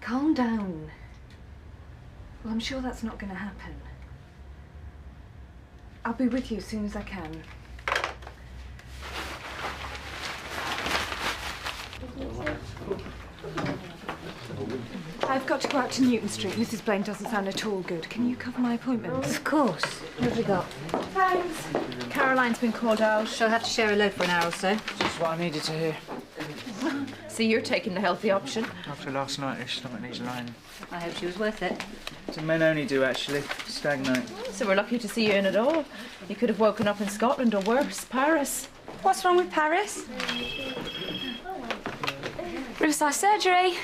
Calm down. Well, I'm sure that's not going to happen. I'll be with you as soon as I can. I've got to go out to Newton Street. Mrs. Blaine doesn't sound at all good. Can you cover my appointment? Of course. What have we got? Thanks. Caroline's been called out. She'll have to share a load for an hour or so. Just what I needed to hear. So you're taking the healthy option? After last night, her stomach needs lining. I hope she was worth it. So men only do, actually. Stagnate. So we're lucky to see you in at all. You could have woken up in Scotland or worse, Paris. What's wrong with Paris? Riverside surgery.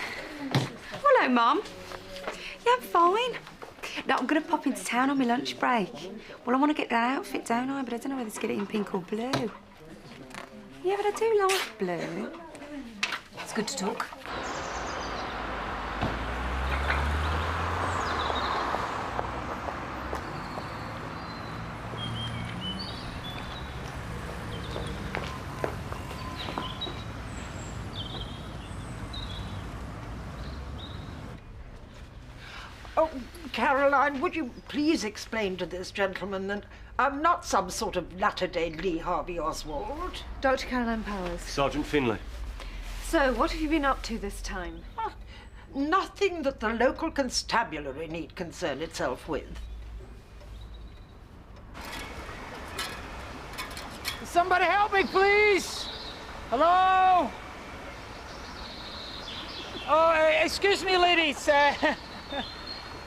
Hello, Mum. Yeah, I'm fine. No, I'm going to pop into town on my lunch break. Well, I want to get that outfit, don't I? But I don't know whether to get it in pink or blue. Yeah, but I do like blue. It's good to talk. Oh, Caroline, would you please explain to this gentleman that I'm not some sort of latter-day Lee Harvey Oswald? Dr. Caroline Powers. Sergeant Finlay. So, what have you been up to this time? Oh, nothing that the local constabulary need concern itself with. Somebody help me, please! Hello? Oh, excuse me, ladies. Do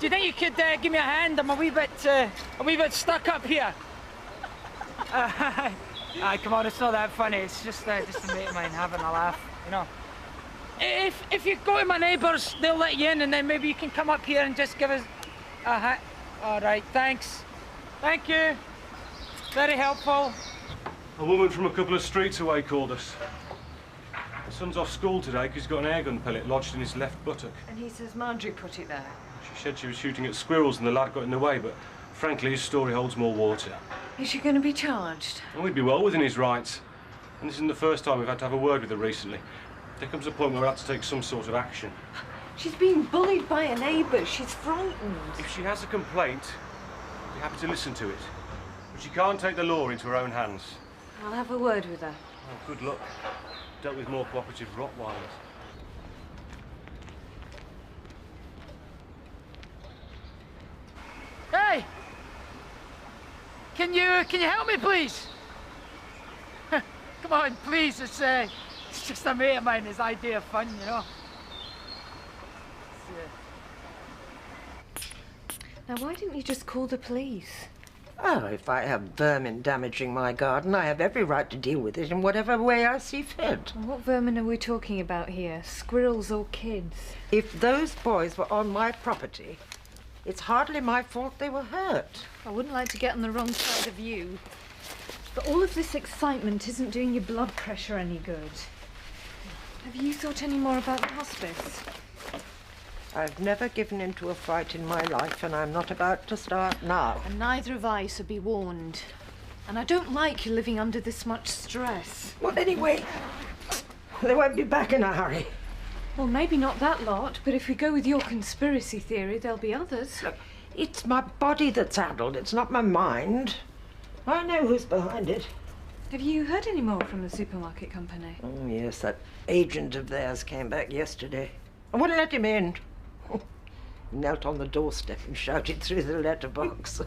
you think you could give me a hand? I'm a wee bit stuck up here. Come on, it's not that funny. It's just a mate of mine having a laugh, you know. If you go to my neighbours, they'll let you in, and then maybe you can come up here and just give us a hand. All right, thanks. Thank you. Very helpful. A woman from a couple of streets away called us. My son's off school today because he's got an airgun pellet lodged in his left buttock. And he says Marjorie put it there. She said she was shooting at squirrels and the lad got in the way, but frankly, his story holds more water. Is she going to be charged? And we'd be well within his rights. And this isn't the first time we've had to have a word with her recently. There comes a point where we'll have to take some sort of action. She's being bullied by her neighbours. She's frightened. If she has a complaint, we'll be happy to listen to it. But she can't take the law into her own hands. I'll have a word with her. Oh, good luck. Dealt with more cooperative Rottweilers. Hey! Can you help me, please? Come on, please. It's just a mate of mine. His idea of fun, you know. Now, why didn't you just call the police? Oh, if I have vermin damaging my garden, I have every right to deal with it in whatever way I see fit. Well, what vermin are we talking about here? Squirrels or kids? If those boys were on my property, it's hardly my fault they were hurt. I wouldn't like to get on the wrong side of you. But all of this excitement isn't doing your blood pressure any good. Have you thought any more about the hospice? I've never given into a fight in my life, and I'm not about to start now. And neither have I, so be warned. And I don't like you living under this much stress. Well, anyway, they won't be back in a hurry. Well, maybe not that lot, but if we go with your conspiracy theory, there'll be others. Look, it's my body that's addled, it's not my mind. I know who's behind it. Have you heard any more from the supermarket company? Oh, yes, that agent of theirs came back yesterday. I wouldn't let him in. He knelt on the doorstep and shouted through the letterbox.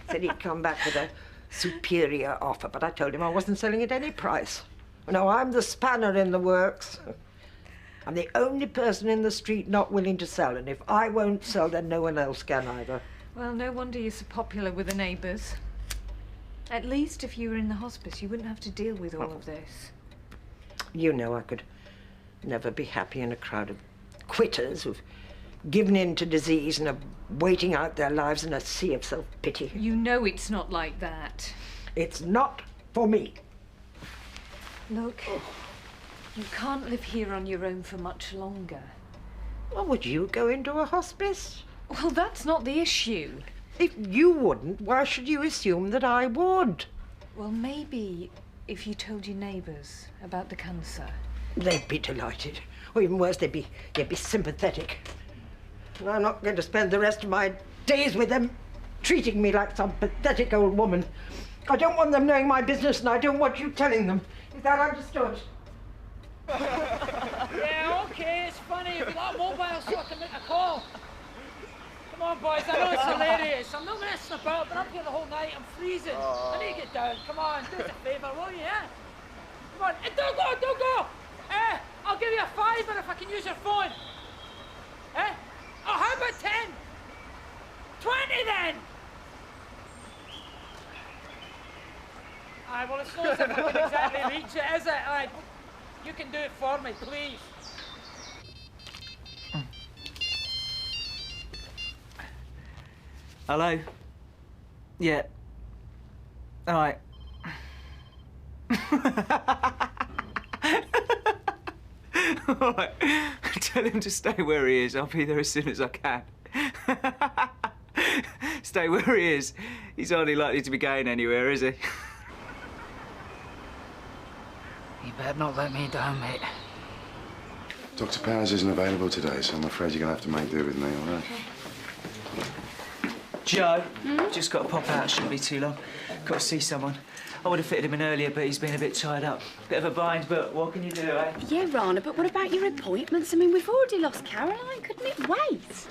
Said he'd come back with a superior offer, but I told him I wasn't selling at any price. No, I'm the spanner in the works. I'm the only person in the street not willing to sell, and if I won't sell, then no one else can either. Well, no wonder you're so popular with the neighbours. At least if you were in the hospice, you wouldn't have to deal with all of this. You know I could never be happy in a crowd of quitters who've given in to disease and are waiting out their lives in a sea of self-pity. You know it's not like that. It's not for me. Look, you can't live here on your own for much longer. Well, would you go into a hospice? Well, that's not the issue. If you wouldn't, why should you assume that I would? Well, maybe if you told your neighbours about the cancer. They'd be delighted. Or even worse, they'd be sympathetic. And I'm not going to spend the rest of my days with them treating me like some pathetic old woman. I don't want them knowing my business, and I don't want you telling them. Is that understood? Yeah, okay, it's funny. If you're that mobile so I can make a call. Come on, boys, I know it's hilarious. I'm not messing about. I've been up here the whole night. I'm freezing. I need to get down. Come on, do us a favour, will you, yeah? Come on. Don't go, don't go! I'll give you a £5 if I can use your phone. Oh, how about 10? 20 then! Aye, well, it's not as if I can exactly reach it, is it? Aye, you can do it for me, please. Hello? Yeah. All right. All right. Tell him to stay where he is. I'll be there as soon as I can. Stay where he is. He's hardly likely to be going anywhere, is he? You better not let me down, mate. Dr. Powers isn't available today, so I'm afraid you're going to have to make do with me, all right? Joe, just got to pop out. Shouldn't be too long. Got to see someone. I would have fitted him in earlier, but he's been a bit tied up. Bit of a bind, but what can you do, eh? Yeah, Rana, but what about your appointments? I mean, we've already lost Caroline. Couldn't it wait?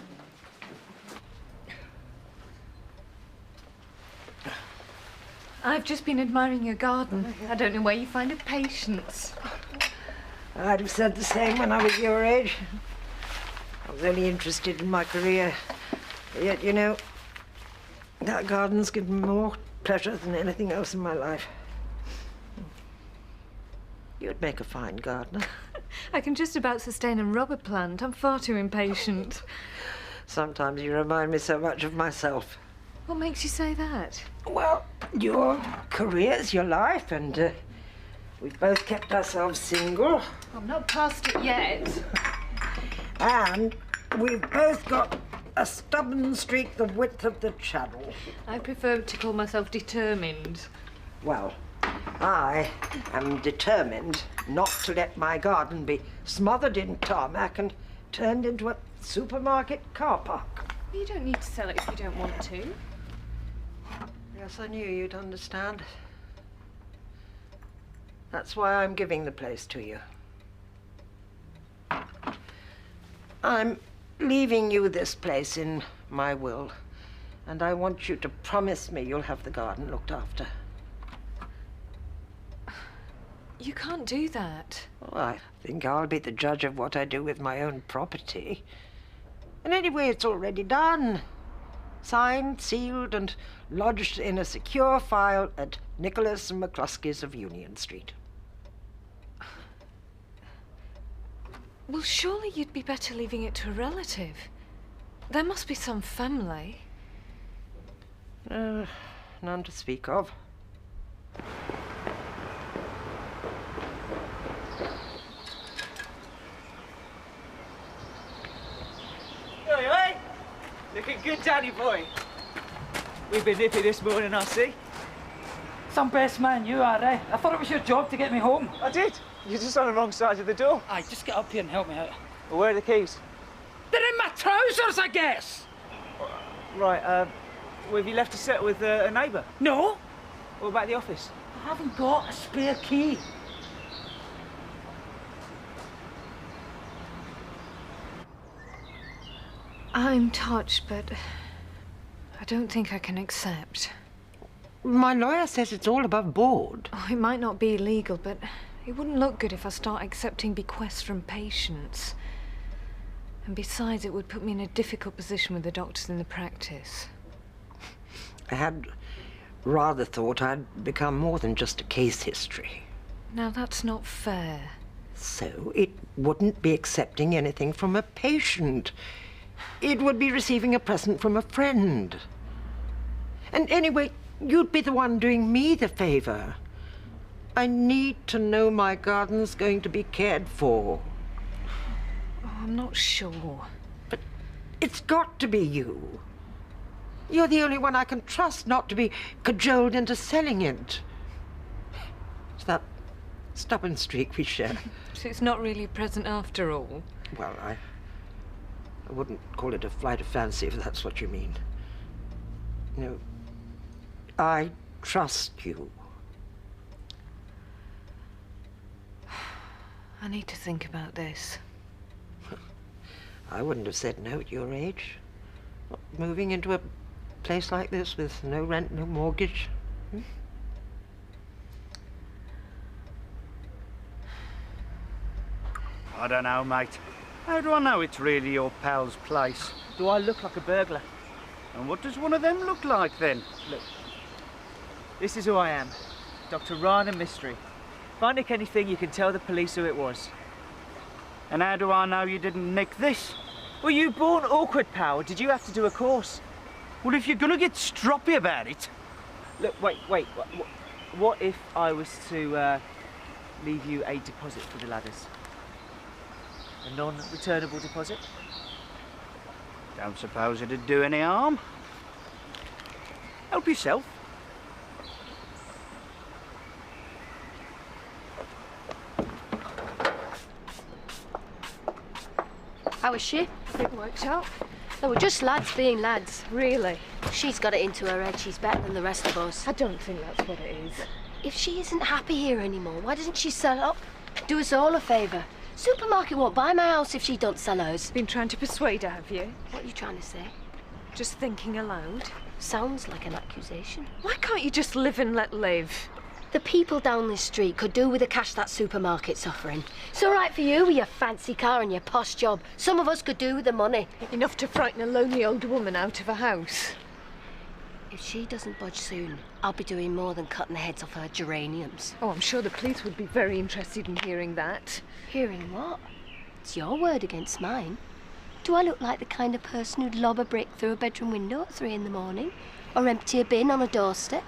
I've just been admiring your garden. I don't know where you find a patience. I'd have said the same when I was your age. I was only interested in my career. Yet, you know, that garden's given me more pleasure than anything else in my life. You'd make a fine gardener. I can just about sustain a rubber plant. I'm far too impatient. Sometimes you remind me so much of myself. What makes you say that? Well, your career's your life, and we've both kept ourselves single. I'm not past it yet. And we've both got a stubborn streak the width of the channel. I prefer to call myself determined. Well, I am determined not to let my garden be smothered in tarmac and turned into a supermarket car park. You don't need to sell it if you don't want to. Yes, I knew you'd understand. That's why I'm giving the place to you. I'm leaving you this place in my will, and I want you to promise me you'll have the garden looked after. You can't do that. Well, I think I'll be the judge of what I do with my own property. And anyway, it's already done. Signed, sealed, and lodged in a secure file at Nicholas and McCluskey's of Union Street. Well, surely you'd be better leaving it to a relative. There must be some family. None to speak of. Oi, oi! Looking good, Danny boy. We've been nippy this morning, I see. Some best man you are, eh? I thought it was your job to get me home. I did. You're just on the wrong side of the door. Aye, just get up here and help me out. Well, where are the keys? They're in my trousers, I guess! Right, well, have you left a set with a neighbour? No, What about the office? I haven't got a spare key. I'm touched, but I don't think I can accept. My lawyer says it's all above board. Oh, it might not be illegal, but it wouldn't look good if I start accepting bequests from patients. And besides, it would put me in a difficult position with the doctors in the practice. I had rather thought I'd become more than just a case history. Now, that's not fair. So it wouldn't be accepting anything from a patient. It would be receiving a present from a friend. And anyway, you'd be the one doing me the favour. I need to know my garden's going to be cared for. Oh, I'm not sure. But it's got to be you. You're the only one I can trust not to be cajoled into selling it. It's that Stubborn streak we share. So it's not really a present after all. Well, I wouldn't call it a flight of fancy, if that's what you mean. No, I trust you. I need to think about this. I wouldn't have said no at your age. Moving into a place like this with no rent, no mortgage. I don't know, mate. How do I know it's really your pal's place? Do I look like a burglar? And what does one of them look like, then? Look, this is who I am. Dr. Rana Mystery. If I nick anything, you can tell the police who it was. And how do I know you didn't nick this? Were you born awkward, pal? Did you have to do a course? Well, if you're gonna get stroppy about it... Look, wait. What if I was to leave you a deposit for the ladders? A non-returnable deposit? Don't suppose it'd do any harm. Help yourself. How is she? It worked out. They were just lads being lads. Really? She's got it into her head she's better than the rest of us. I don't think that's what it is. If she isn't happy here anymore, why doesn't she sell up? Do us all a favour. Supermarket won't buy my house if she don't sell hers. Been trying to persuade her, have you? What are you trying to say? Just thinking aloud. Sounds like an accusation. Why can't you just live and let live? The people down this street could do with the cash that supermarket's offering. It's all right for you with your fancy car and your posh job. Some of us could do with the money. Enough to frighten a lonely old woman out of a house. If she doesn't budge soon, I'll be doing more than cutting the heads off her geraniums. Oh, I'm sure the police would be very interested in hearing that. Hearing what? It's your word against mine. Do I look like the kind of person who'd lob a brick through a bedroom window at 3 in the morning? Or empty a bin on a doorstep?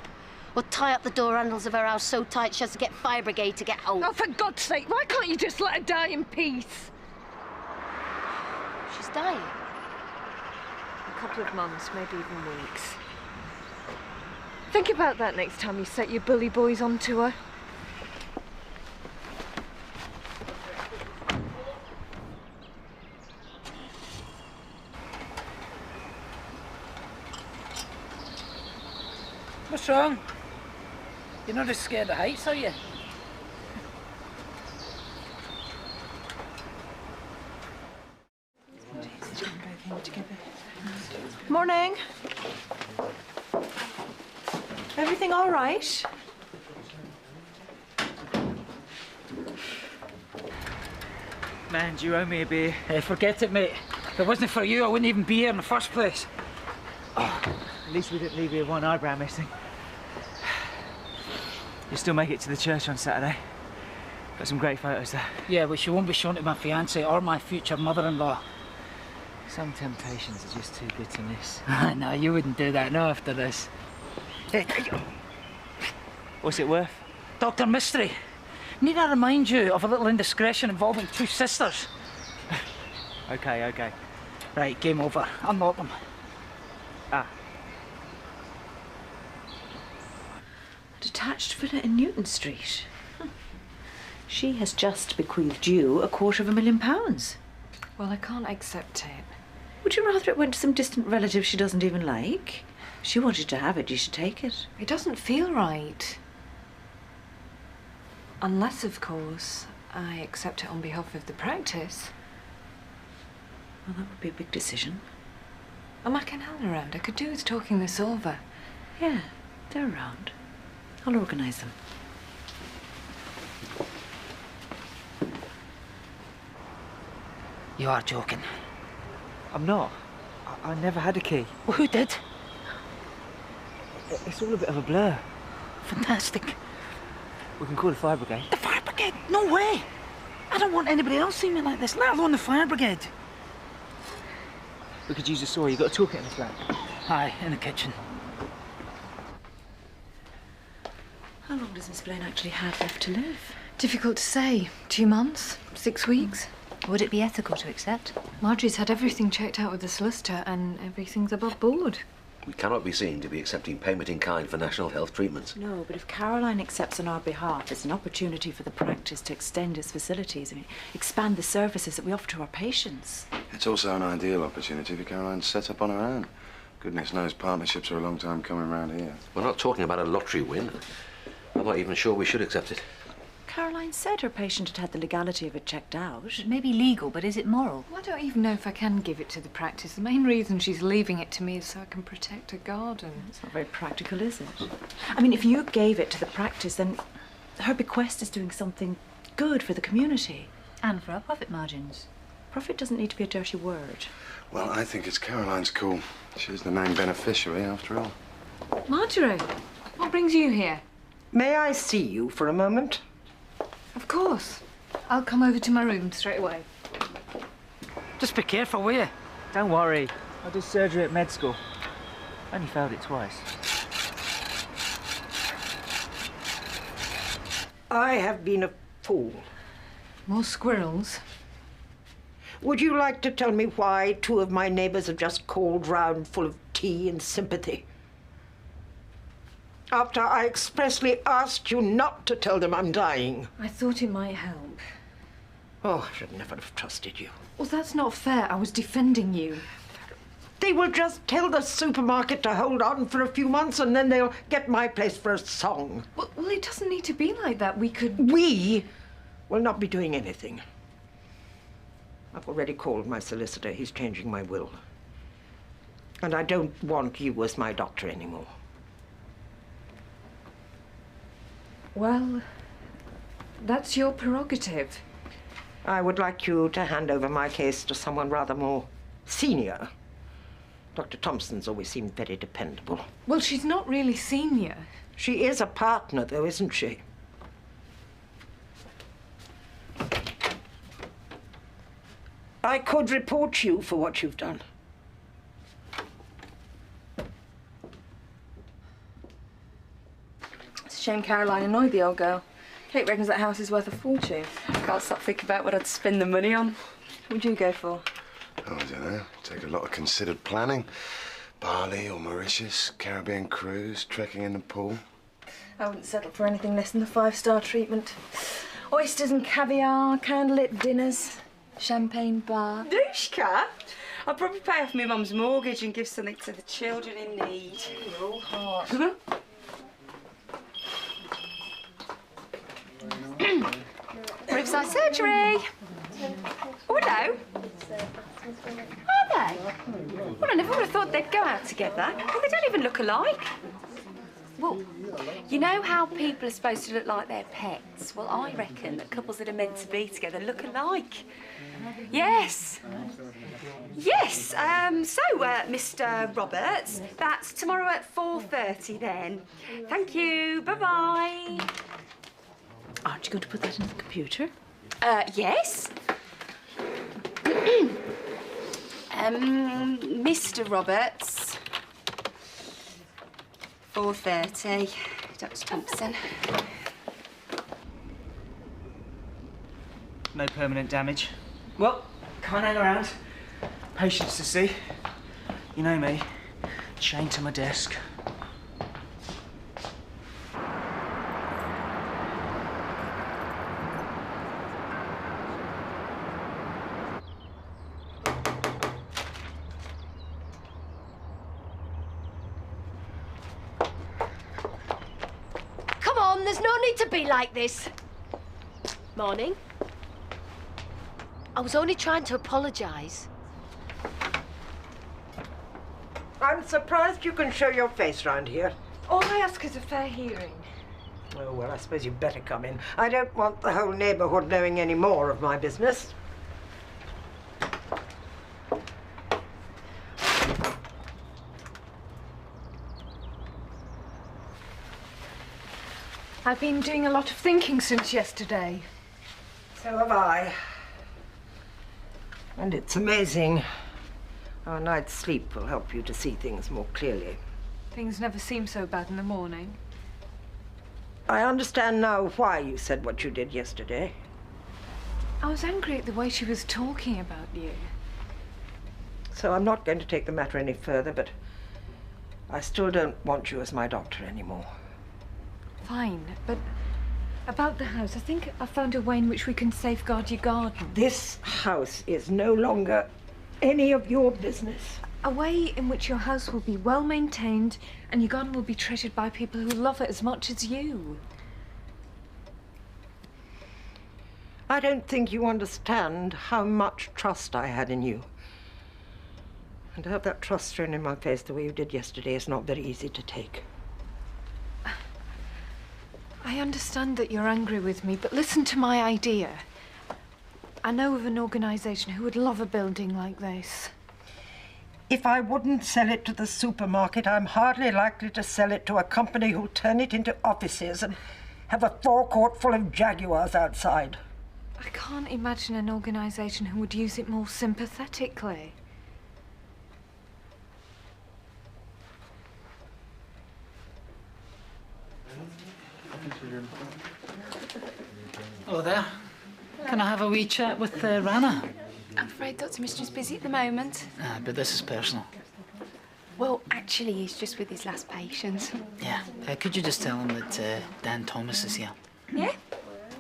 Or tie up the door handles of her house so tight she has to get fire brigade to get home? Oh, for God's sake, why can't you just let her die in peace? She's dying. A couple of months, maybe even weeks. Think about that next time you set your bully boys onto her. What's wrong? You're not as scared of heights, are you? Morning. Everything all right? Man, do you owe me a beer? Forget it, mate. If it wasn't for you, I wouldn't even be here in the first place. Oh, at least we didn't leave you with one eyebrow missing. You'll still make it to the church on Saturday. Got some great photos there. Yeah, which you won't be shown to my fiancée or my future mother-in-law. Some temptations are just too good to miss. No, you wouldn't do that, no, after this. What's it worth? Dr. Mystery, need I remind you of a little indiscretion involving 2 sisters? Okay. Right, game over. Unlock them. Detached villa in Newton Street. She has just bequeathed you £250,000. Well, I can't accept it. Would you rather it went to some distant relative she doesn't even like? If she wanted to have it, you should take it. It doesn't feel right. Unless, of course, I accept it on behalf of the practice. Well, that would be a big decision. Are Mac and Helen around? I could do with talking this over. Yeah, they're around. I'll organise them. You are joking. I'm not. I never had a key. Well, who did? It's all a bit of a blur. Fantastic. We can call the fire brigade. The fire brigade? No way! I don't want anybody else seeing me like this, let alone the fire brigade. We could use a saw. You got a toolkit in the flat? Aye, in the kitchen. How long does Miss Blaine actually have left to live? Difficult to say. 2 months? 6 weeks? Would it be ethical to accept? Marjorie's had everything checked out with the solicitor and everything's above board. We cannot be seen to be accepting payment in kind for national health treatments. No, but if Caroline accepts on our behalf, it's an opportunity for the practice to extend its facilities. I mean, expand the services that we offer to our patients. It's also an ideal opportunity for Caroline to set up on her own. Goodness knows partnerships are a long time coming around here. We're not talking about a lottery win. I'm not even sure we should accept it. Caroline said her patient had had the legality of it checked out. It may be legal, but is it moral? Well, I don't even know if I can give it to the practice. The main reason she's leaving it to me is so I can protect her garden. It's not very practical, is it? I mean, if you gave it to the practice, then her bequest is doing something good for the community. And for our profit margins. Profit doesn't need to be a dirty word. Well, I think it's Caroline's call. She's the main beneficiary, after all. Marjorie, what brings you here? May I see you for a moment? Of course. I'll come over to my room straight away. Just be careful, will you? Don't worry. I did surgery at med school. Only failed it twice. I have been a fool. More squirrels? Would you like to tell me why two of my neighbours have just called round full of tea and sympathy? After I expressly asked you not to tell them I'm dying. I thought it might help. Oh, I should never have trusted you. Well, that's not fair. I was defending you. They will just tell the supermarket to hold on for a few months and then they'll get my place for a song. Well, it doesn't need to be like that. We could... We will not be doing anything. I've already called my solicitor. He's changing my will. And I don't want you as my doctor anymore. Well, that's your prerogative. I would like you to hand over my case to someone rather more senior. Dr. Thompson's always seemed very dependable. Well, she's not really senior. She is a partner, though, isn't she? I could report you for what you've done. It's a shame Caroline annoyed the old girl. Kate reckons that house is worth a fortune. Can't stop thinking about what I'd spend the money on. What would you go for? Oh, I don't know. Take a lot of considered planning. Bali or Mauritius, Caribbean cruise, trekking in the pool. I wouldn't settle for anything less than the 5-star treatment. Oysters and caviar, candlelit dinners, champagne bar. Dushka? I'll probably pay off my mum's mortgage and give something to the children in need. Your heart. Riverside surgery. Oh, hello. Are they? Well, I never would have thought they'd go out together. Well, they don't even look alike. Well, you know how people are supposed to look like their pets? Well, I reckon that couples that are meant to be together look alike. Yes. Yes. Mr. Roberts, that's tomorrow at 4:30 then. Thank you. Bye-bye. Aren't you going to put that in the computer? Yes. Mr. Roberts, 4:30, Dr. Thompson. No permanent damage. Well, can't hang around. Patients to see. You know me. Chained to my desk. Come on, there's no need to be like this. Morning. I was only trying to apologise. I'm surprised you can show your face round here. All I ask is a fair hearing. Oh, well, I suppose you'd better come in. I don't want the whole neighbourhood knowing any more of my business. I've been doing a lot of thinking since yesterday. So have I. And it's amazing how a night's sleep will help you to see things more clearly. Things never seem so bad in the morning. I understand now why you said what you did yesterday. I was angry at the way she was talking about you. So I'm not going to take the matter any further, but I still don't want you as my doctor anymore. Fine, but about the house, I think I found a way in which we can safeguard your garden. This house is no longer any of your business. A way in which your house will be well maintained and your garden will be treasured by people who love it as much as you. I don't think you understand how much trust I had in you. And to have that trust thrown in my face the way you did yesterday is not very easy to take. I understand that you're angry with me, but listen to my idea. I know of an organisation who would love a building like this. If I wouldn't sell it to the supermarket, I'm hardly likely to sell it to a company who'll turn it into offices and have a forecourt full of Jaguars outside. I can't imagine an organisation who would use it more sympathetically. Hello there. Can I have a wee chat with Rana? I'm afraid Dr. Michener's busy at the moment. But this is personal. Well, actually, he's just with his last patient. Yeah. Could you just tell him that Dan Thomas is here? Yeah?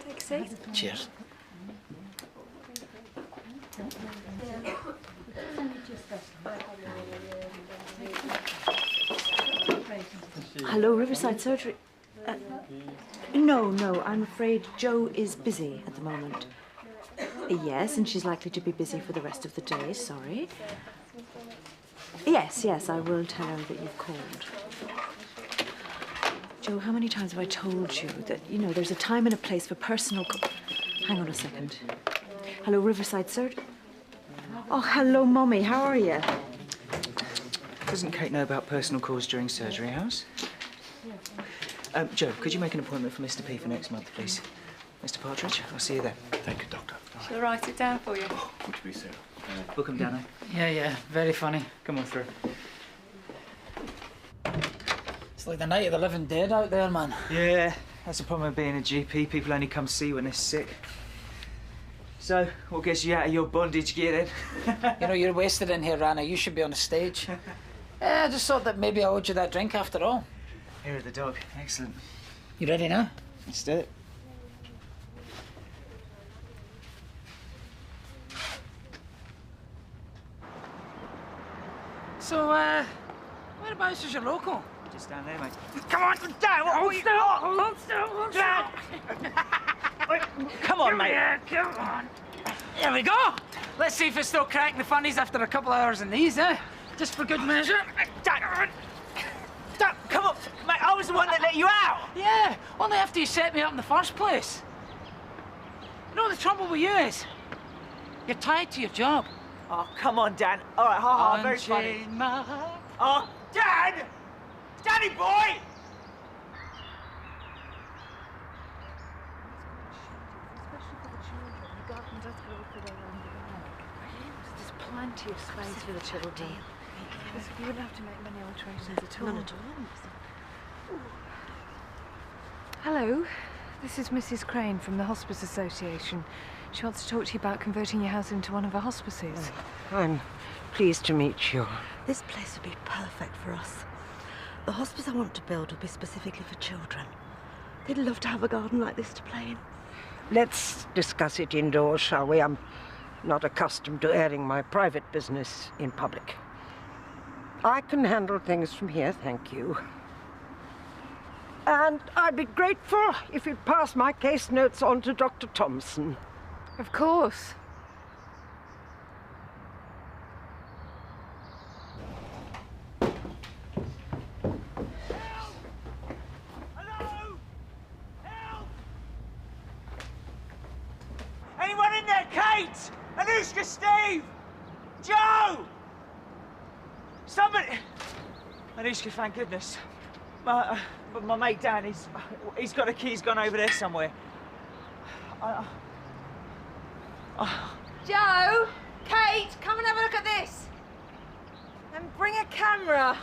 Take a seat. Cheers. Hello, Riverside Surgery. No, I'm afraid Jo is busy at the moment. Yes, and she's likely to be busy for the rest of the day, sorry. Yes, I will tell her that you've called. Jo, how many times have I told you that, there's a time and a place for personal Hang on a second. Hello, Riverside Surgery. Oh, hello, Mummy, how are you? Doesn't Kate know about personal calls during surgery hours? Jo, could you make an appointment for Mr. P for next month, please? Mr. Partridge, I'll see you then. Thank you, Doctor. Shall I write it down for you? Oh, good to be sir. Book 'em, Dano. Yeah, very funny. Come on through. It's like the night of the living dead out there, man. Yeah, that's the problem with being a GP. People only come see when they're sick. So, what gets you out of your bondage gear then? You're wasted in here, Rana. You should be on the stage. I just thought that maybe I owed you that drink after all. Here are the dog. Excellent. You ready now? Let's do it. So, whereabouts is your local? Just down there, mate. Come on, down! Hold still! Hold still! Come on, mate. Come on. There we go. Let's see if it's still cracking the funnies after a couple of hours in these, eh? Just for good measure. Come on, mate. I was the one that let you out. Yeah, only after you set me up in the first place. You know what the trouble with you is? You're tied to your job. Oh, come on, Dan. All right, ha, very funny. Unchain my heart. Oh, Dan! Danny boy! There's plenty of space for the children. You wouldn't have to make many alterations at all. None at all. Hello, this is Mrs. Crane from the Hospice Association. She wants to talk to you about converting your house into one of her hospices. I'm pleased to meet you. This place would be perfect for us. The hospice I want to build will be specifically for children. They'd love to have a garden like this to play in. Let's discuss it indoors, shall we? I'm not accustomed to airing my private business in public. I can handle things from here, thank you. And I'd be grateful if you'd pass my case notes on to Dr. Thompson. Of course. Anyone in there? Kate! Anushka, Steve! Joe! Somebody... Anushka, thank goodness. My mate Dan, he's got a key. He's gone over there somewhere. Joe! Kate, come and have a look at this! And bring a camera.